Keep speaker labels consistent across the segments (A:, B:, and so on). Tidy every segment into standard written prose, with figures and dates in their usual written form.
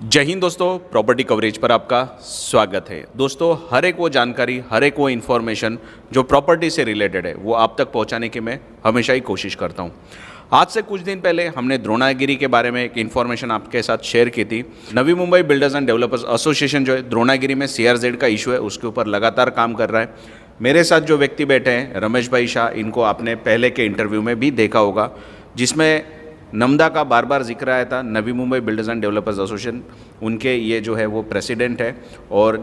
A: जय हिंद दोस्तों, property coverage पर आपका स्वागत है। दोस्तों, हर एक वो जानकारी, हर एक वो इन्फॉर्मेशन जो प्रॉपर्टी से रिलेटेड है वो आप तक पहुंचाने की मैं हमेशा ही कोशिश करता हूं। आज से कुछ दिन पहले हमने द्रोणागिरी के बारे में एक इन्फॉर्मेशन आपके साथ शेयर की थी। Navi Mumbai builders and developers association जो है द्रोणागिरी में CRZ का इशू है उसके ऊपर लगातार काम कर रहा है। मेरे साथ जो व्यक्ति बैठे हैं रमेश भाई शाह, इनको आपने पहले के इंटरव्यू में भी देखा होगा जिसमें नमदा का बार बार जिक्र आया था। Navi Mumbai builders and developers association उनके ये जो है वो प्रेसिडेंट है और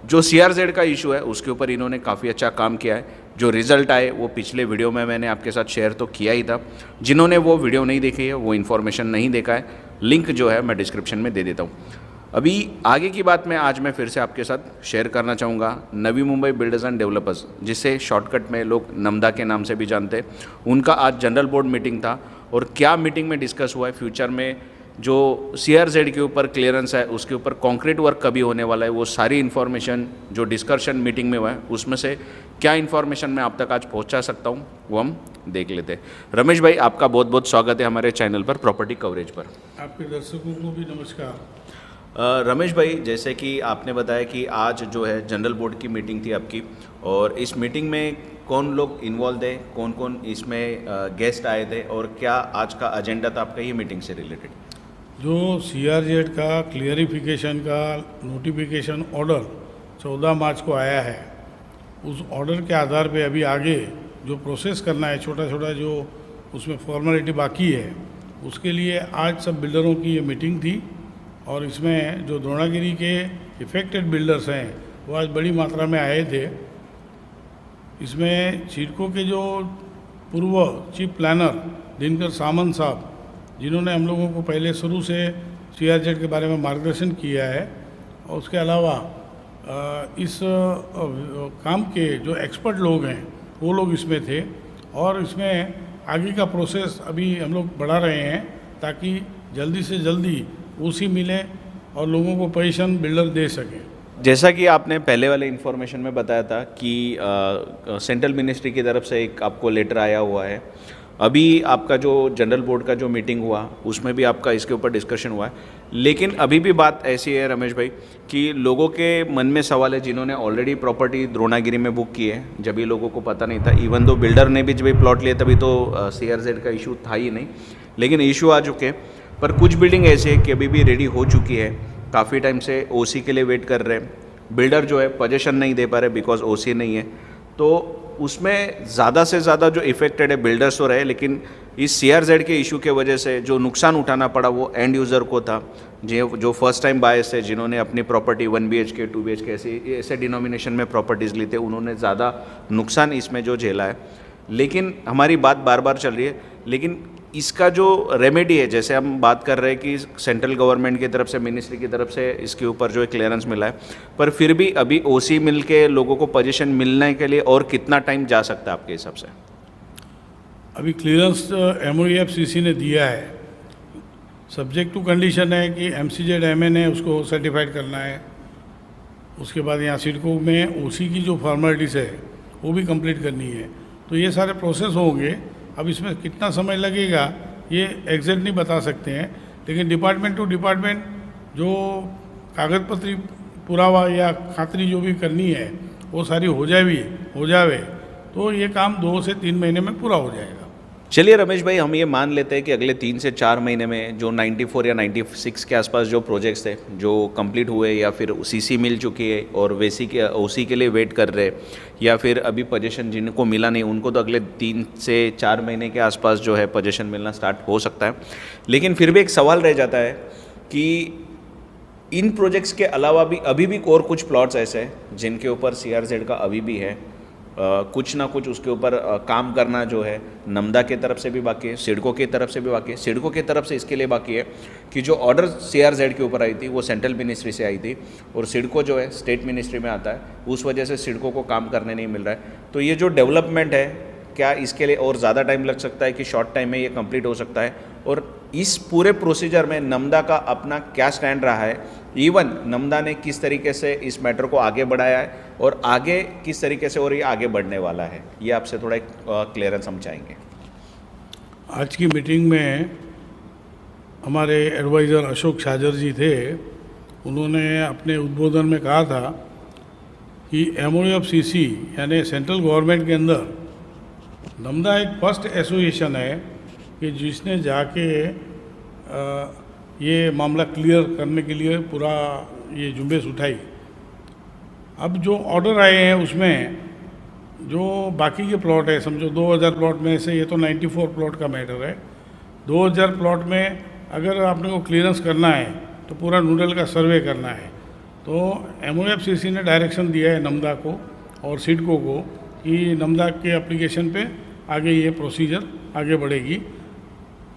A: जो CRZ का इशू है उसके ऊपर इन्होंने काफ़ी अच्छा काम किया है। जो रिज़ल्ट आए वो पिछले वीडियो में मैंने आपके साथ शेयर तो किया ही था। जिन्होंने वो वीडियो नहीं देखी है, वो इन्फॉर्मेशन नहीं देखा है, लिंक जो है मैं डिस्क्रिप्शन में दे देता हूँ। अभी आगे की बात मैं आज मैं फिर से आपके साथ शेयर करना चाहूँगा। नवी मुंबई बिल्डर्स एंड डेवलपर्स, जिसे शॉर्टकट में लोग नमदा के नाम से भी जानते हैं, उनका आज जनरल बोर्ड मीटिंग था और क्या मीटिंग में डिस्कस हुआ है, फ्यूचर में जो CRZ के ऊपर क्लियरेंस है उसके ऊपर कंक्रीट वर्क कभी होने वाला है, वो सारी इन्फॉर्मेशन जो डिस्कशन मीटिंग में हुआ है उसमें से क्या इन्फॉर्मेशन मैं आप तक आज पहुंचा सकता हूं वो हम देख लेते हैं। रमेश भाई, आपका बहुत बहुत स्वागत है हमारे चैनल पर, प्रॉपर्टी कवरेज पर।
B: आपके दर्शकों को भी नमस्कार।
A: रमेश भाई, जैसे कि आपने बताया कि आज जो है जनरल बोर्ड की मीटिंग थी आपकी, और इस मीटिंग में कौन लोग इन्वॉल्व है, कौन कौन इसमें गेस्ट आए थे और क्या आज का एजेंडा था आपका ये मीटिंग से रिलेटेड?
B: जो CRZ का क्लियरिफिकेशन का नोटिफिकेशन ऑर्डर 14 मार्च को आया है, उस ऑर्डर के आधार पे अभी आगे जो प्रोसेस करना है, छोटा छोटा जो उसमें फॉर्मेलिटी बाकी है, उसके लिए आज सब बिल्डरों की ये मीटिंग थी। और इसमें जो द्रोणागिरी के इफेक्टेड बिल्डर्स हैं वो आज बड़ी मात्रा में आए थे। इसमें सिडको के जो पूर्व चीफ प्लानर दिनकर सामंत साहब, जिन्होंने हम लोगों को पहले शुरू से CRZ के बारे में मार्गदर्शन किया है, और उसके अलावा इस काम के जो एक्सपर्ट लोग हैं वो लोग इसमें थे। और इसमें आगे का प्रोसेस अभी हम लोग बढ़ा रहे हैं ताकि जल्दी से जल्दी OC मिले और लोगों को पोजीशन बिल्डर दे सकें।
A: जैसा कि आपने पहले वाले इन्फॉर्मेशन में बताया था कि सेंट्रल मिनिस्ट्री की तरफ से एक आपको लेटर आया हुआ है। अभी आपका जो जनरल बोर्ड का जो मीटिंग हुआ उसमें भी आपका इसके ऊपर डिस्कशन हुआ है, लेकिन अभी भी बात ऐसी है रमेश भाई कि लोगों के मन में सवाल है जिन्होंने ऑलरेडी प्रॉपर्टी द्रोणागिरी में बुक की है, जब भी लोगों को पता नहीं था। इवन दो बिल्डर ने भी जब प्लॉट लिया तभी तो CRZ का इशू था ही नहीं, लेकिन इशू आ चुके हैं। पर कुछ बिल्डिंग ऐसी है कि अभी भी रेडी हो चुकी है, काफ़ी टाइम से OC के लिए वेट कर रहे हैं। बिल्डर जो है पोजीशन नहीं दे पा रहे बिकॉज OC नहीं है, तो उसमें ज़्यादा से ज़्यादा जो इफेक्टेड है बिल्डर्स हो रहे, लेकिन इस CRZ के इशू के वजह से जो नुकसान उठाना पड़ा वो एंड यूज़र को था, जो फर्स्ट टाइम बायर्स है, जिन्होंने अपनी प्रॉपर्टी 1 BHK 2 BHK ऐसे डिनोमिनेशन में प्रॉपर्टीज़ ली थे, उन्होंने ज़्यादा नुकसान इसमें जो झेला है। लेकिन हमारी बात बार बार चल रही है, लेकिन इसका जो रेमेडी है, जैसे हम बात कर रहे हैं कि सेंट्रल गवर्नमेंट की तरफ से, मिनिस्ट्री की तरफ से इसके ऊपर जो है क्लियरेंस मिला है, पर फिर भी अभी OC मिल के लोगों को पोजीशन मिलने के लिए और कितना टाइम जा सकता है आपके हिसाब से?
B: अभी क्लियरेंस MOEFCC ने दिया है, सब्जेक्ट टू कंडीशन है कि MCZ MA ने उसको सर्टिफाइड करना है। उसके बाद यहाँ सिडको में OC की जो फॉर्मेलिटीज़ है वो भी कंप्लीट करनी है। तो ये सारे प्रोसेस होंगे। अब इसमें कितना समय लगेगा ये एग्जैक्ट नहीं बता सकते हैं, लेकिन डिपार्टमेंट टू डिपार्टमेंट जो कागज पत्री पुरावा या खातरी जो भी करनी है वो सारी हो जावे तो ये काम 2 से 3 महीने में पूरा हो जाएगा।
A: चलिए रमेश भाई, हम ये मान लेते हैं कि अगले 3 से 4 महीने में जो 94 या 96 के आसपास जो प्रोजेक्ट्स थे जो कंप्लीट हुए या फिर CC मिल चुकी है और OC के लिए वेट कर रहे, या फिर अभी पोजीशन जिनको मिला नहीं उनको तो अगले 3 से 4 महीने के आसपास जो है पोजीशन मिलना स्टार्ट हो सकता है। लेकिन फिर भी एक सवाल रह जाता है कि इन प्रोजेक्ट्स के अलावा भी अभी भी और कुछ प्लॉट्स ऐसे हैं जिनके ऊपर CRZ का अभी भी है कुछ ना कुछ उसके ऊपर काम करना जो है नमदा की तरफ से भी बाकी है, सिडको की तरफ से भी बाकी है। सिडको की तरफ से इसके लिए बाकी है कि जो ऑर्डर CRZ के ऊपर आई थी वो सेंट्रल मिनिस्ट्री से आई थी और सिडको जो है स्टेट मिनिस्ट्री में आता है, उस वजह से सिडको को काम करने नहीं मिल रहा है। तो ये जो डेवलपमेंट है, क्या इसके लिए और ज़्यादा टाइम लग सकता है कि शॉर्ट टाइम में ये कंप्लीट हो सकता है? और इस पूरे प्रोसीजर में नमदा का अपना क्या स्टैंड रहा है, इवन नमदा ने किस तरीके से इस मैटर को आगे बढ़ाया है और आगे किस तरीके से और ये आगे बढ़ने वाला है, ये आपसे थोड़ा एक क्लियरेंस हम चाहेंगे।
B: आज की मीटिंग में हमारे एडवाइज़र अशोक छाजर जी थे, उन्होंने अपने उद्बोधन में कहा था कि MOEF-CC यानी सेंट्रल गवर्नमेंट के अंदर नमदा एक फर्स्ट एसोसिएशन है कि जिसने जाके ये मामला क्लियर करने के लिए पूरा ये झुंबेश उठाई। अब जो ऑर्डर आए हैं उसमें जो बाकी के प्लॉट है, समझो 2000 प्लॉट में से ये तो 94 प्लॉट का मैटर है। 2000 प्लॉट में अगर आपने को क्लियरेंस करना है तो पूरा नूडल का सर्वे करना है। तो MOEF-CC ने डायरेक्शन दिया है नमदा को और सिडको को कि नमदा के एप्लीकेशन पे आगे ये प्रोसीजर आगे बढ़ेगी।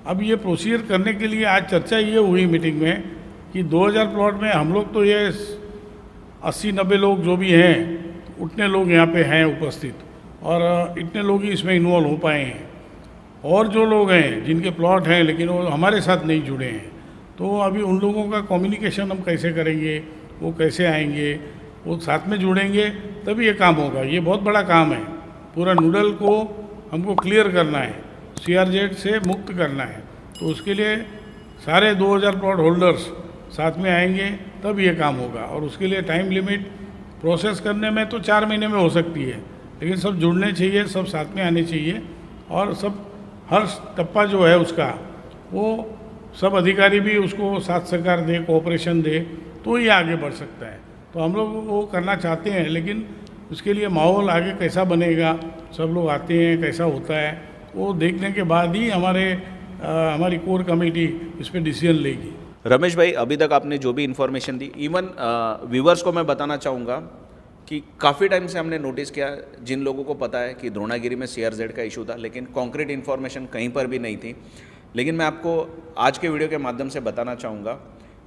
B: अब ये प्रोसीजर करने के लिए आज चर्चा ये हुई मीटिंग में कि 2000 प्लॉट में हम लोग तो ये 80-90 लोग जो भी हैं उतने लोग यहाँ पे हैं उपस्थित और इतने लोग ही इसमें इन्वॉल्व हो पाए हैं। और जो लोग हैं जिनके प्लॉट हैं लेकिन वो हमारे साथ नहीं जुड़े हैं, तो अभी उन लोगों का कम्युनिकेशन हम कैसे करेंगे, वो कैसे आएंगे, वो साथ में जुड़ेंगे तभी ये काम होगा। ये बहुत बड़ा काम है, पूरा नूडल को हमको क्लियर करना है, CRZ से मुक्त करना है। तो उसके लिए सारे 2000 प्लॉट होल्डर्स साथ में आएंगे तब ये काम होगा। और उसके लिए टाइम लिमिट प्रोसेस करने में तो 4 महीने में हो सकती है, लेकिन सब जुड़ने चाहिए, सब साथ में आने चाहिए और सब हर टप्पा जो है उसका वो सब अधिकारी भी उसको साथ सहकार दे, कोऑपरेशन दे, तो ही आगे बढ़ सकता है। तो हम लोग वो करना चाहते हैं, लेकिन उसके लिए माहौल आगे कैसा बनेगा, सब लोग आते हैं कैसा होता है, वो देखने के बाद ही हमारी कोर कमेटी इस पर डिसीजन लेगी।
A: रमेश भाई, अभी तक आपने जो भी इन्फॉर्मेशन दी, इवन व्यूवर्स को मैं बताना चाहूँगा कि काफ़ी टाइम से हमने नोटिस किया, जिन लोगों को पता है कि द्रोणागिरी में CRZ का इशू था, लेकिन कॉन्क्रीट इन्फॉर्मेशन कहीं पर भी नहीं थी। लेकिन मैं आपको आज के वीडियो के माध्यम से बताना चाहूँगा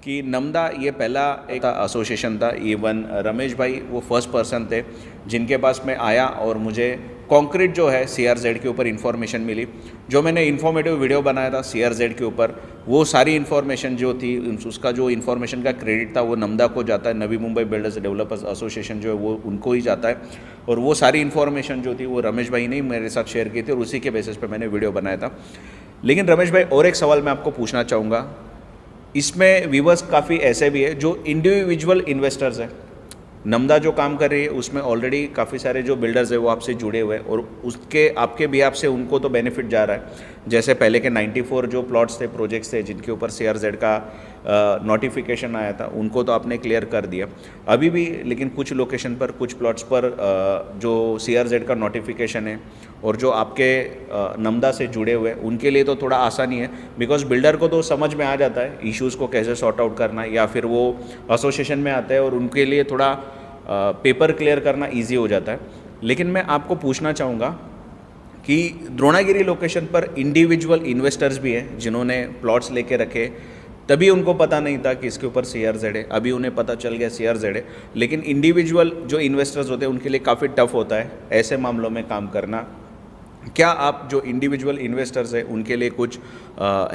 A: कि नमदा ये पहला एक एसोसिएशन था। इवन रमेश भाई वो फर्स्ट पर्सन थे जिनके पास मैं आया और मुझे कॉन्क्रीट जो है CRZ के ऊपर इन्फॉर्मेशन मिली। जो मैंने इन्फॉर्मेटिव वीडियो बनाया था CRZ के ऊपर, वो सारी इन्फॉर्मेशन जो थी, उसका जो इन्फॉर्मेशन का क्रेडिट था वो नमदा को जाता है। नवी मुंबई बिल्डर्स डेवलपर्स एसोसिएशन जो है वो उनको ही जाता है। और वो सारी इन्फॉर्मेशन जो थी वो रमेश भाई ने ही मेरे साथ शेयर की थी और उसी के बेसिस पे मैंने वीडियो बनाया था। लेकिन रमेश भाई, और एक सवाल मैं आपको पूछना चाहूँगा, इसमें व्यूवर्स काफ़ी ऐसे भी है जो इंडिविजुअल इन्वेस्टर्स हैं। नमदा जो काम कर रही है उसमें ऑलरेडी काफ़ी सारे जो बिल्डर्स है वो आपसे जुड़े हुए हैं और उसके आपके बिहाफ से उनको तो बेनिफिट जा रहा है। जैसे पहले के 94 जो प्लॉट्स थे, प्रोजेक्ट्स थे जिनके ऊपर CRZ का नोटिफिकेशन आया था, उनको तो आपने क्लियर कर दिया अभी भी। लेकिन कुछ लोकेशन पर, कुछ प्लॉट्स पर जो CRZ का नोटिफिकेशन है और जो आपके नमदा से जुड़े हुए उनके लिए तो थोड़ा आसानी है, बिकॉज बिल्डर को तो समझ में आ जाता है इश्यूज़ को कैसे सॉर्ट आउट करना है, या फिर वो एसोसिएशन में आता है और उनके लिए थोड़ा पेपर क्लियर करना ईजी हो जाता है। लेकिन मैं आपको पूछना चाहूँगा कि द्रोणागिरी लोकेशन पर इंडिविजुअल इन्वेस्टर्स भी हैं जिन्होंने प्लॉट्स लेके रखे, तभी उनको पता नहीं था कि इसके ऊपर CRZ है, अभी उन्हें पता चल गया CRZ है। लेकिन इंडिविजुअल जो इन्वेस्टर्स होते हैं उनके लिए काफ़ी टफ होता है ऐसे मामलों में काम करना। क्या आप जो इंडिविजुअल इन्वेस्टर्स हैं उनके लिए कुछ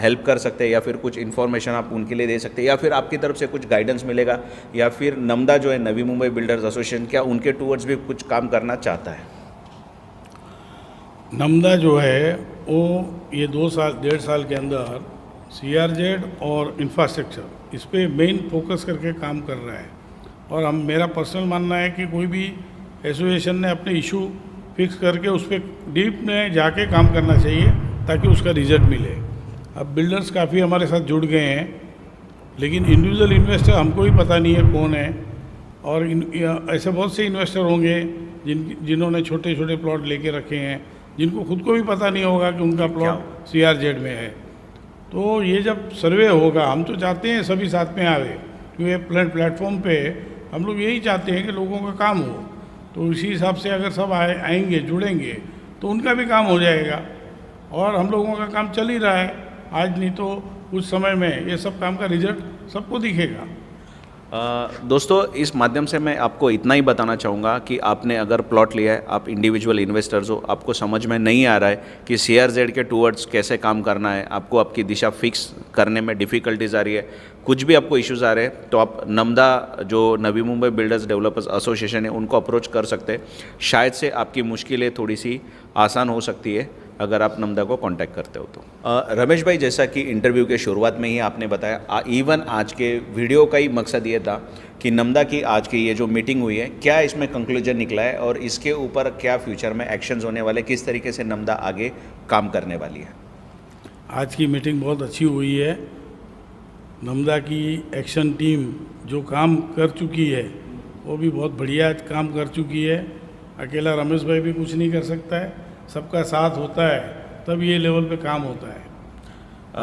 A: हेल्प कर सकते हैं, या फिर कुछ इन्फॉर्मेशन आप उनके लिए दे सकते हैं, या फिर आपकी तरफ से कुछ गाइडेंस मिलेगा, या फिर नमदा जो है नवी मुंबई बिल्डर्स एसोसिएशन, क्या उनके टूवर्ड्स भी कुछ काम करना चाहता है?
B: नमदा जो है वो ये 1.5 साल के अंदर CRZ और इंफ्रास्ट्रक्चर इस पे मेन फोकस करके काम कर रहा है। और मेरा पर्सनल मानना है कि कोई भी एसोसिएशन ने अपने इशू फिक्स करके उस पर डीप में जाके काम करना चाहिए ताकि उसका रिजल्ट मिले। अब बिल्डर्स काफ़ी हमारे साथ जुड़ गए हैं, लेकिन इंडिविजुअल इन्वेस्टर हमको ही पता नहीं है कौन है। और ऐसे बहुत से इन्वेस्टर होंगे जिन्होंने छोटे छोटे प्लॉट लेके रखे हैं, जिनको खुद को भी पता नहीं होगा कि उनका प्लॉट CRZ में है। तो ये जब सर्वे होगा, हम तो चाहते हैं सभी साथ में आवे, क्योंकि प्लेटफॉर्म पे हम लोग यही चाहते हैं कि लोगों का काम हो। तो इसी हिसाब से अगर सब आएंगे, जुड़ेंगे, तो उनका भी काम हो जाएगा। और हम लोगों का काम चल ही रहा है आज, नहीं तो कुछ समय में ये सब काम का रिजल्ट सबको दिखेगा।
A: दोस्तों, इस माध्यम से मैं आपको इतना ही बताना चाहूँगा कि आपने अगर प्लॉट लिया है, आप इंडिविजुअल इन्वेस्टर्स हो, आपको समझ में नहीं आ रहा है कि CRZ के टूवर्ड्स कैसे काम करना है, आपको आपकी दिशा फिक्स करने में डिफ़िकल्टीज आ रही है, कुछ भी आपको इश्यूज़ आ रहे हैं, तो आप नमदा जो नवी मुंबई बिल्डर्स डेवलपर्स एसोसिएशन है उनको अप्रोच कर सकते हैं। शायद से आपकी मुश्किलें थोड़ी सी आसान हो सकती है। अगर आप नमदा को कांटेक्ट करते हो तो। रमेश भाई, जैसा कि इंटरव्यू के शुरुआत में ही आपने बताया, इवन आज के वीडियो का ही मकसद ये था कि नमदा की आज की ये जो मीटिंग हुई है, क्या इसमें कंक्लूजन निकला है और इसके ऊपर क्या फ्यूचर में एक्शंस होने वाले, किस तरीके से नमदा आगे काम करने वाली है।
B: आज की मीटिंग बहुत अच्छी हुई है। नमदा की एक्शन टीम जो काम कर चुकी है वो भी बहुत बढ़िया काम कर चुकी है। अकेला रमेश भाई भी कुछ नहीं कर सकता है, सबका साथ होता है तब ये लेवल पे काम होता है।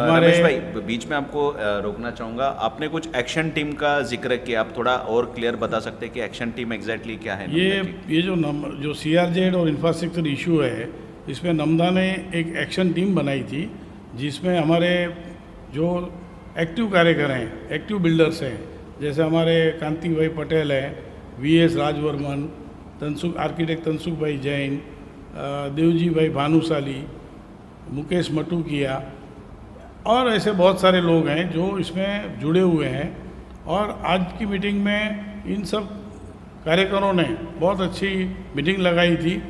A: रमेश भाई, बीच में आपको रोकना चाहूँगा, आपने कुछ एक्शन टीम का जिक्र किया, आप थोड़ा और क्लियर बता सकते हैं कि एक्शन टीम एग्जैक्टली क्या है।
B: ये जो CRZ और इंफ्रास्ट्रक्चर इशू है, इसमें नमदा ने एक एक्शन टीम बनाई थी जिसमें हमारे जो एक्टिव कार्यकर हैं, एक्टिव बिल्डर्स हैं, जैसे हमारे कांति भाई पटेल हैं, VS राजवर्मन, आर्किटेक्ट तनसुख भाई जैन, देवजी भाई भानुशाली, मुकेश मटुकिया और ऐसे बहुत सारे लोग हैं जो इसमें जुड़े हुए हैं। और आज की मीटिंग में इन सब कार्यकरों ने बहुत अच्छी मीटिंग लगाई थी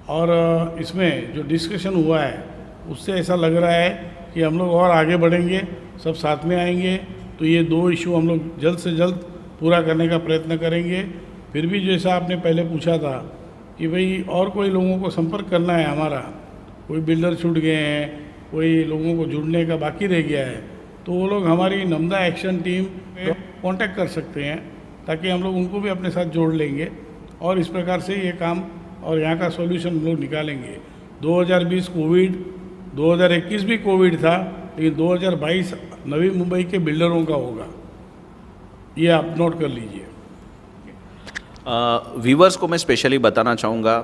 B: और इसमें जो डिस्कशन हुआ है उससे ऐसा लग रहा है कि हम लोग और आगे बढ़ेंगे, सब साथ में आएंगे तो ये 2 इशू हम लोग जल्द से जल्द पूरा करने का प्रयत्न करेंगे। फिर भी जैसा आपने पहले पूछा था कि भाई और कोई लोगों को संपर्क करना है हमारा, कोई बिल्डर छूट गए हैं, कोई लोगों को जुड़ने का बाकी रह गया है, तो वो लोग हमारी नमदा एक्शन टीम पे कांटेक्ट कर सकते हैं ताकि हम लोग उनको भी अपने साथ जोड़ लेंगे और इस प्रकार से ये काम और यहाँ का सॉल्यूशन हम लोग निकालेंगे। 2020 कोविड, 2021 भी कोविड था, लेकिन 2022 नवी मुंबई के बिल्डरों का होगा, ये आप नोट कर लीजिए।
A: व्यूवर्स को मैं स्पेशली बताना चाहूँगा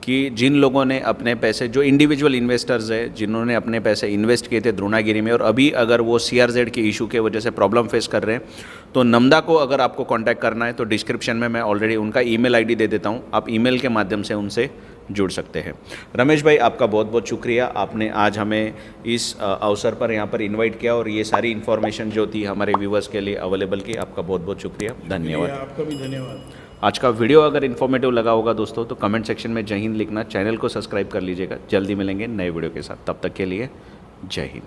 A: कि जिन लोगों ने अपने पैसे, जो इंडिविजुअल इन्वेस्टर्स हैं जिन्होंने अपने पैसे इन्वेस्ट किए थे द्रोणागिरी में और अभी अगर वो CRZ के इशू के वजह से प्रॉब्लम फेस कर रहे हैं, तो नमदा को अगर आपको कांटेक्ट करना है तो डिस्क्रिप्शन में मैं ऑलरेडी उनका ईमेल आईडी दे देता हूँ, आप ईमेल के माध्यम से उनसे जुड़ सकते हैं। रमेश भाई, आपका बहुत बहुत शुक्रिया, आपने आज हमें इस अवसर पर यहाँ पर इन्वाइट किया और ये सारी इन्फॉर्मेशन जो थी हमारे व्यूवर्स के लिए अवेलेबल की। आपका बहुत बहुत शुक्रिया, धन्यवाद।
B: आपका भी धन्यवाद।
A: आज का वीडियो अगर इन्फॉर्मेटिव लगा होगा दोस्तों तो कमेंट सेक्शन में जय हिंद लिखना, चैनल को सब्सक्राइब कर लीजिएगा। जल्दी मिलेंगे नए वीडियो के साथ, तब तक के लिए जय हिंद।